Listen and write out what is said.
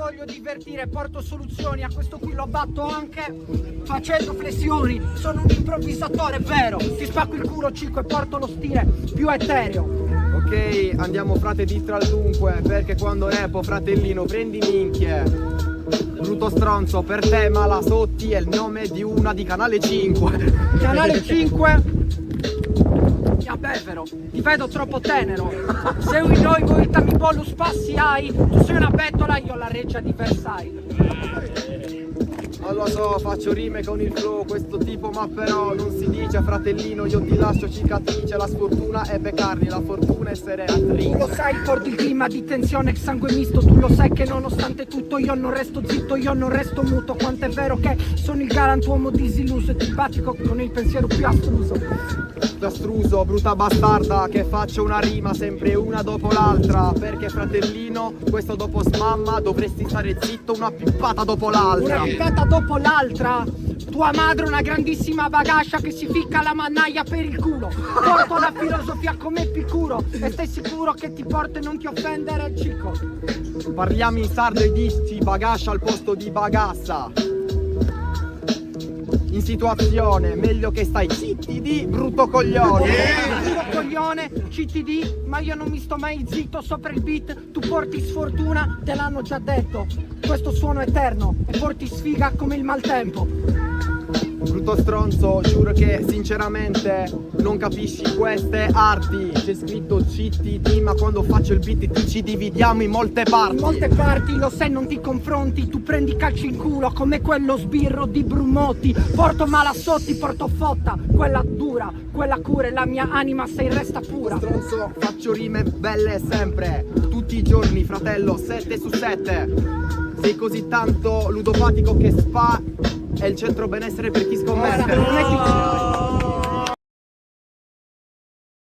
voglio divertire, porto soluzioni. A questo qui lo batto anche facendo flessioni. Sono un improvvisatore vero, ti spacco il culo Cico e porto lo stile più etereo. Ok, andiamo frate ditra al dunque, perché quando repo fratellino prendi minchie. Brutto stronzo, per te Malasotti è il nome di una di Canale 5. Canale 5 a bevero, ti vedo troppo tenero. Se noi voltami bolus passi hai, tu sei una bettola, io la reggia di Versailles. Non lo so, faccio rime con il flow, questo tipo, ma però non si dice fratellino, io ti lascio cicatrice, la sfortuna è beccarli, la fortuna è essere attrice. Tu lo sai, porti il clima di tensione, sangue misto, tu lo sai che nonostante tutto io non resto zitto, io non resto muto, quanto è vero che sono il galantuomo disilluso e simpatico con il pensiero più astruso, brutta bastarda, che faccio una rima sempre una dopo l'altra, perché fratellino, questo dopo smamma dovresti stare zitto una pippata dopo l'altra. Una pippata dopo l'altra? Tua madre una grandissima bagascia che si ficca la mannaia per il culo. Porto la filosofia come Epicuro e stai sicuro che ti porto e non ti offendere, Cico. Parliamo in sardo e dici bagascia al posto di bagassa. In situazione, meglio che stai CTD, brutto coglione. Brutto coglione, CTD, ma io non mi sto mai zitto sopra il beat. Tu porti sfortuna, te l'hanno già detto. Questo suono eterno e porti sfiga come il maltempo. Brutto stronzo, giuro che sinceramente non capisci queste arti. C'è scritto CTD, ma quando faccio il beat ti ci dividiamo in molte parti. In molte parti, lo sai, non ti confronti. Tu prendi calci in culo come quello sbirro di Brumotti. Porto Malassotti, porto Fotta, quella dura, quella cura e la mia anima se resta pura. Stronzo, faccio rime belle sempre, tutti i giorni fratello, 7 su 7. Sei così tanto ludopatico che Spa è il centro benessere per chi scommette. Ora, mettiti